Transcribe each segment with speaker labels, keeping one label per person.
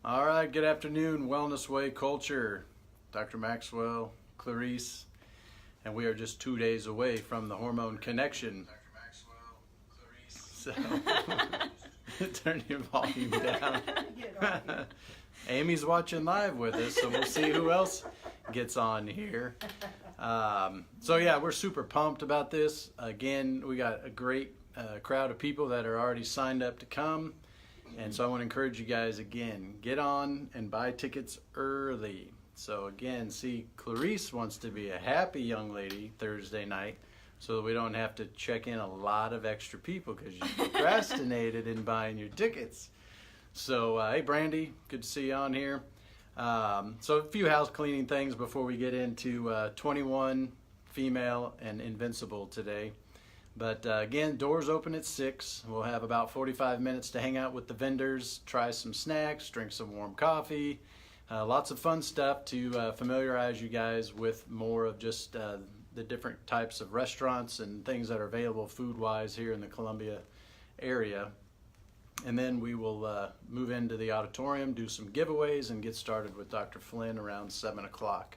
Speaker 1: All right, good afternoon, Wellness Way Culture. Dr. Maxwell, Clarice, and we are just 2 days away from the hormone connection. So, turn your volume down. Amy's watching live with us, so we'll see who else gets on here. So yeah, we're super pumped about this. Again, we got a great crowd of people that are already signed up to come. And so I want to encourage you guys again, get on and buy tickets early. So again, see, Clarice wants to be a happy young lady Thursday night so that we don't have to check in a lot of extra people because you procrastinated in buying your tickets. So, hey Brandy, good to see you on here. So a few house cleaning things before we get into 21 female and Invincible today. But again, doors open at 6. We'll have about 45 minutes to hang out with the vendors, try some snacks, drink some warm coffee. Lots of fun stuff to familiarize you guys with more of just the different types of restaurants and things that are available food-wise here in the Columbia area. And then we will move into the auditorium, do some giveaways, and get started with Dr. Flynn around 7 o'clock.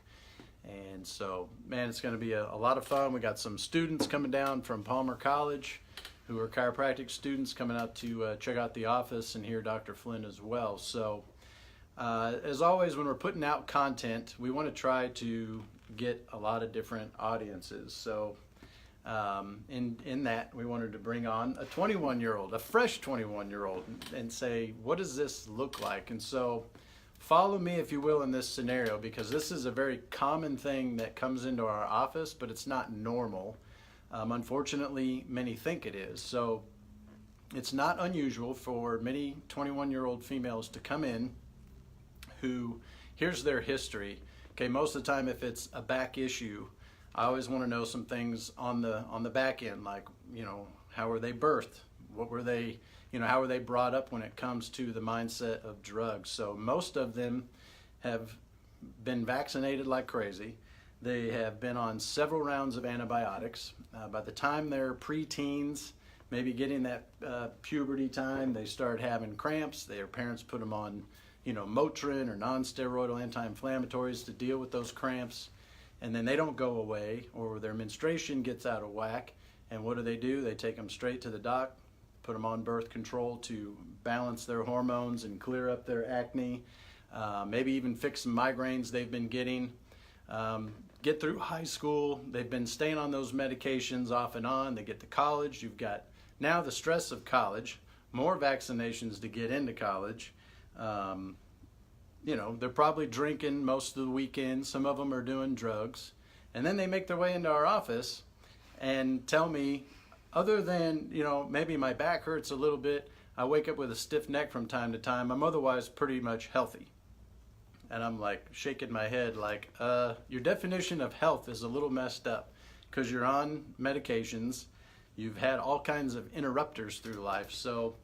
Speaker 1: And so, man, it's going to be a lot of fun. We got some students coming down from Palmer College who are chiropractic students coming out to check out the office and hear Dr. Flynn as well. So, as always, when we're putting out content, we want to try to get a lot of different audiences. So, in that, we wanted to bring on a 21-year-old, a fresh 21-year-old, and say, what does this look like? And so, follow me, if you will, in this scenario, because this is a very common thing that comes into our office, but it's not normal. Unfortunately, many think it is. So it's not unusual for many 21-year-old females to come in who, here's their history. Okay, most of the time, if it's a back issue, I always want to know some things on the back end, like, how were they birthed? What were they, how were they brought up when it comes to the mindset of drugs? So most of them have been vaccinated like crazy. They have been on several rounds of antibiotics. By the time they're preteens, maybe getting that puberty time, they start having cramps. Their parents put them on, Motrin or non-steroidal anti-inflammatories to deal with those cramps. And then they don't go away, or their menstruation gets out of whack. And what do? They take them straight to the doc, put them on birth control to balance their hormones and clear up their acne, maybe even fix some migraines they've been getting. Get through high school, they've been staying on those medications off and on. They get to college, you've got now the stress of college, more vaccinations to get into college. They're probably drinking most of the weekend. Some of them are doing drugs. And then they make their way into our office and tell me, other than, maybe my back hurts a little bit, I wake up with a stiff neck from time to time, I'm otherwise pretty much healthy. And I'm like shaking my head like, your definition of health is a little messed up because you're on medications. You've had all kinds of interrupters through life. So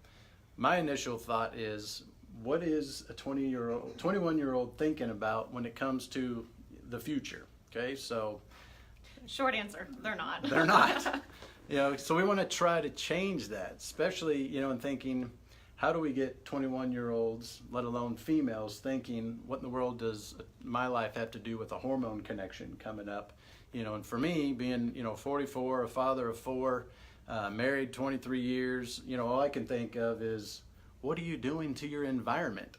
Speaker 1: my initial thought is, what is a 21-year-old thinking about when it comes to the future? Okay, so.
Speaker 2: Short answer, they're not.
Speaker 1: They're not. So we want to try to change that, especially, in thinking, how do we get 21-year-olds, let alone females, thinking, what in the world does my life have to do with a hormone connection coming up? And for me, being, 44, a father of 4, married 23 years, all I can think of is, what are you doing to your environment?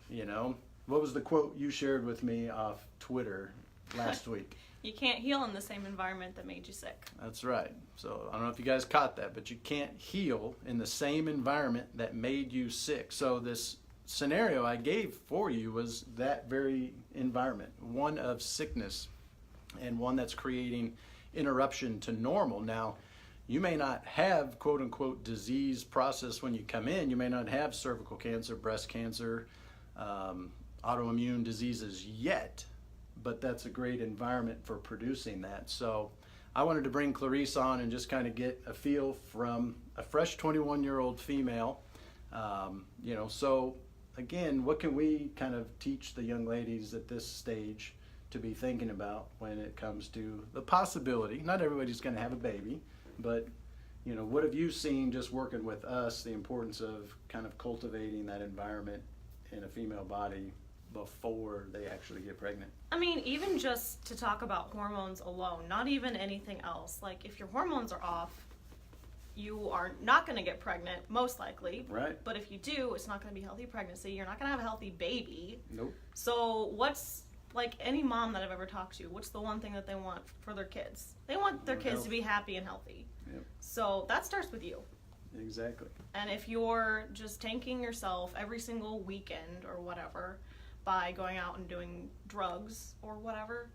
Speaker 1: What was the quote you shared with me off Twitter last week?
Speaker 2: You can't heal in the same environment that made you sick.
Speaker 1: That's right. So I don't know if you guys caught that, but you can't heal in the same environment that made you sick. So this scenario I gave for you was that very environment, one of sickness and one that's creating interruption to normal. Now, you may not have quote unquote disease process when you come in. You may not have cervical cancer, breast cancer, autoimmune diseases yet. But that's a great environment for producing that. So I wanted to bring Clarice on and just kind of get a feel from a fresh 21-year-old female. So again, what can we kind of teach the young ladies at this stage to be thinking about when it comes to the possibility? Not everybody's going to have a baby, but what have you seen just working with us, the importance of kind of cultivating that environment in a female body before they actually get pregnant.
Speaker 2: I mean, even just to talk about hormones alone, not even anything else. Like, if your hormones are off, you are not going to get pregnant, most likely.
Speaker 1: Right.
Speaker 2: But if you do, it's not going to be a healthy pregnancy. You're not going to have a healthy baby.
Speaker 1: Nope.
Speaker 2: So what's, like, any mom that I've ever talked to, what's the one thing that they want for their kids? They want their kids to be happy and healthy.
Speaker 1: Yep.
Speaker 2: So that starts with you.
Speaker 1: Exactly.
Speaker 2: And if you're just tanking yourself every single weekend or whatever by going out and doing drugs or whatever,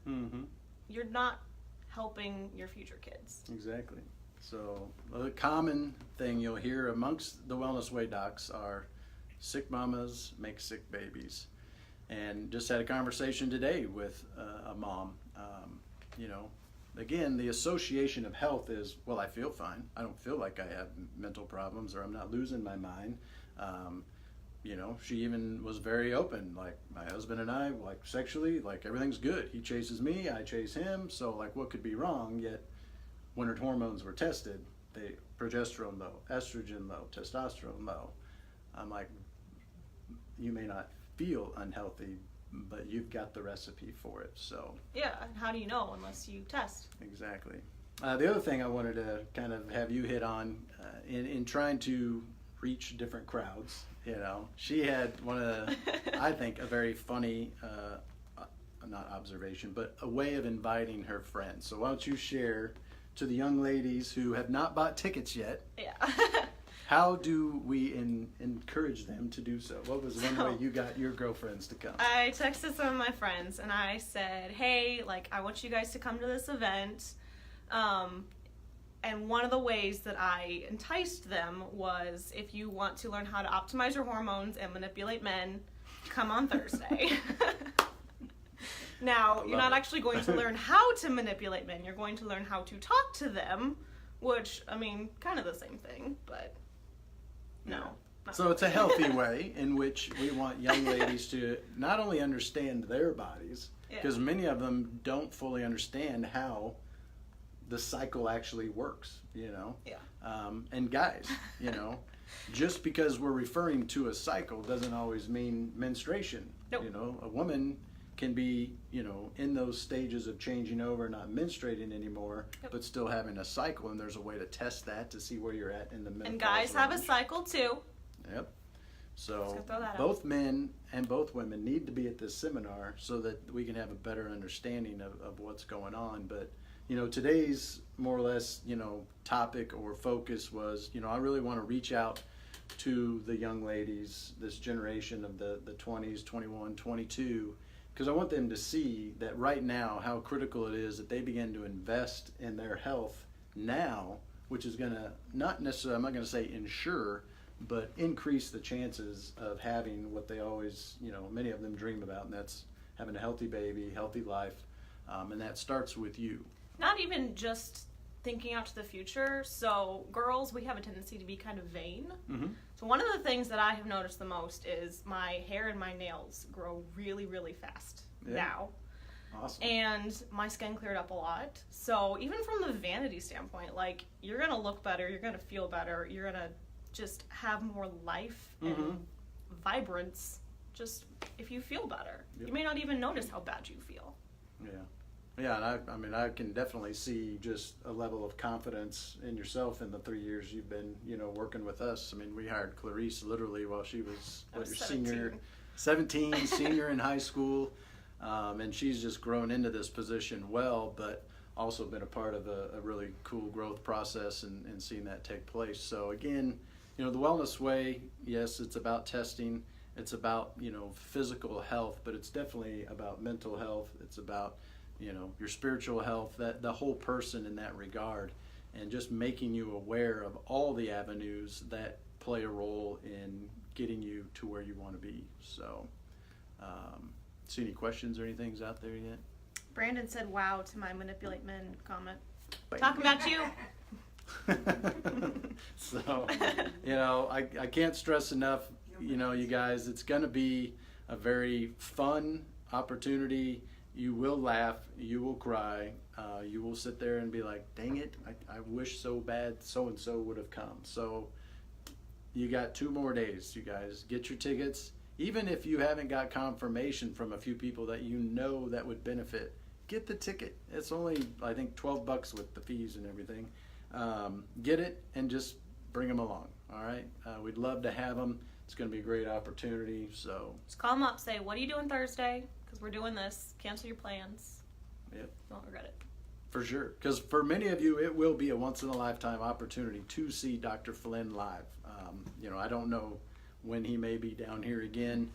Speaker 2: you're not helping your future kids.
Speaker 1: Exactly. So the common thing you'll hear amongst the Wellness Way docs are sick mamas make sick babies. And just had a conversation today with a mom. You know, again, the association of health is, well, I feel fine. I don't feel like I have mental problems or I'm not losing my mind. You know, she even was very open, like my husband and I, like sexually, like everything's good. He chases me, I chase him. So like what could be wrong? Yet when her hormones were tested, they progesterone low, estrogen low, testosterone low. I'm like, you may not feel unhealthy, but you've got the recipe for it. So
Speaker 2: yeah, and how do you know unless you test?
Speaker 1: Exactly. The other thing I wanted to kind of have you hit on in trying to reach different crowds, you know, she had one of the, I think, a very funny, not observation, but a way of inviting her friends. So why don't you share to the young ladies who have not bought tickets yet,
Speaker 2: Yeah.
Speaker 1: how do we encourage them to do so? What was one way you got your girlfriends to come?
Speaker 2: I texted some of my friends and I said, hey, like, I want you guys to come to this event. And one of the ways that I enticed them was, if you want to learn how to optimize your hormones and manipulate men, come on Thursday. Now, you're not actually going to learn how to manipulate men. You're going to learn how to talk to them, which, I mean, kind of the same thing, but no.
Speaker 1: Yeah. So it's a healthy way in which we want young ladies to not only understand their bodies, because many of them don't fully understand how the cycle actually works, you know?
Speaker 2: Yeah.
Speaker 1: And guys, you know, just because we're referring to a cycle doesn't always mean menstruation.
Speaker 2: Nope.
Speaker 1: You know, a woman can be, you know, in those stages of changing over, not menstruating anymore, but still having a cycle, and there's a way to test that to see where you're at in the menopause
Speaker 2: And guys have a
Speaker 1: range.
Speaker 2: cycle too.
Speaker 1: Yep. So
Speaker 2: Just gonna throw that out.
Speaker 1: both men and both women need to be at this seminar so that we can have a better understanding of what's going on. But, you know, today's more or less, you know, topic or focus was, you know, I really want to reach out to the young ladies, this generation of the 20s, 21, 22, because I want them to see that right now how critical it is that they begin to invest in their health now, which is going to not necessarily, I'm not going to say ensure, but increase the chances of having what they always, you know, many of them dream about, and that's having a healthy baby, healthy life, and that starts with you.
Speaker 2: Not even just thinking out to the future. So girls, we have a tendency to be kind of vain.
Speaker 1: Mm-hmm.
Speaker 2: So one of the things that I have noticed the most is my hair and my nails grow really, really fast now.
Speaker 1: Awesome.
Speaker 2: And my skin cleared up a lot. So even from the vanity standpoint, like, you're going to look better, you're going to feel better, you're going to just have more life and vibrance just if you feel better.
Speaker 1: Yep.
Speaker 2: You may not even notice how bad you feel.
Speaker 1: Yeah. Yeah, and I mean, I can definitely see just a level of confidence in yourself in the 3 years you've been, you know, working with us. I mean, we hired Clarice literally while she was,
Speaker 2: I was
Speaker 1: your 17, senior in high school, and she's just grown into this position well, but also been a part of a really cool growth process and seeing that take place. So again, you know, the Wellness Way, yes, it's about testing, it's about, you know, physical health, but it's definitely about mental health. It's about, you know, your spiritual health, that the whole person in that regard, and just making you aware of all the avenues that play a role in getting you to where you want to be. So, see any questions or anything out there yet?
Speaker 2: Brandon said wow to my manipulate men comment. Talking about you.
Speaker 1: So, you know, I can't stress enough, you know, you guys, it's going to be a very fun opportunity. You will laugh, you will cry, you will sit there and be like, dang it, I wish so bad so-and-so would have come. So you got 2 more days, you guys. Get your tickets, even if you haven't got confirmation from a few people that you know that would benefit, get the ticket. It's only, I think, $12 with the fees and everything. Get it and just bring them along. All right. We'd love to have them. It's going to be a great opportunity. So
Speaker 2: just call them up. Say, what are you doing Thursday? Because we're doing this. Cancel your plans.
Speaker 1: Yep.
Speaker 2: You won't regret it.
Speaker 1: For sure. Because for many of you, it will be a once-in-a-lifetime opportunity to see Dr. Flynn live. I don't know when he may be down here again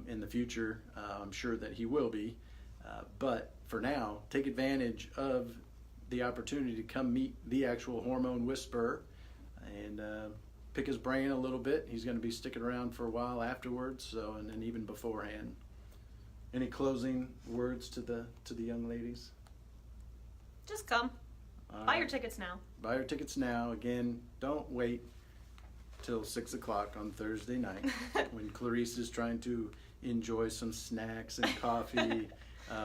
Speaker 1: in the future. I'm sure that he will be. But for now, take advantage of the opportunity to come meet the actual hormone whisperer and pick his brain a little bit. He's going to be sticking around for a while afterwards, and then even beforehand. Any closing words to the young ladies?
Speaker 2: Just come. Buy your tickets now.
Speaker 1: Buy your tickets now. Again, don't wait till 6 o'clock on Thursday night when Clarice is trying to enjoy some snacks and coffee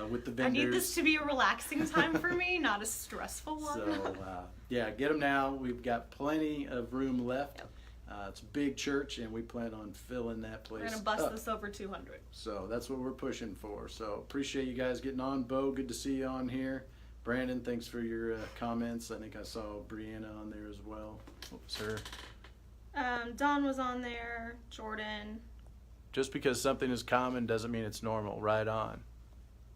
Speaker 1: with the vendors.
Speaker 2: I need this to be a relaxing time for me, not a stressful one.
Speaker 1: So, get them now. We've got plenty of room left.
Speaker 2: Yep.
Speaker 1: It's a big church, and we plan on filling that place
Speaker 2: We're going to bust
Speaker 1: up.
Speaker 2: this over 200.
Speaker 1: So that's what we're pushing for. So appreciate you guys getting on. Bo, good to see you on here. Brandon, thanks for your comments. I think I saw Brianna on there as well. Oops, her.
Speaker 2: Don was on there. Jordan.
Speaker 1: Just because something is common doesn't mean it's normal. Right on.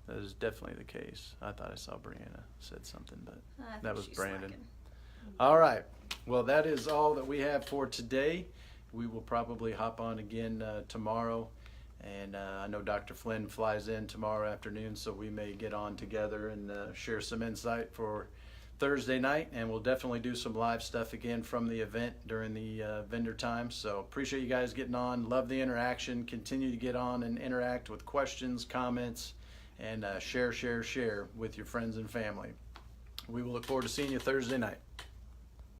Speaker 1: That is definitely the case. I thought I saw Brianna said something, but that was Brandon.
Speaker 2: Slacking.
Speaker 1: All right. Well, that is all that we have for today. We will probably hop on again tomorrow. And I know Dr. Flynn flies in tomorrow afternoon, so we may get on together and share some insight for Thursday night. And we'll definitely do some live stuff again from the event during the vendor time. So appreciate you guys getting on. Love the interaction. Continue to get on and interact with questions, comments, and share with your friends and family. We will look forward to seeing you Thursday night.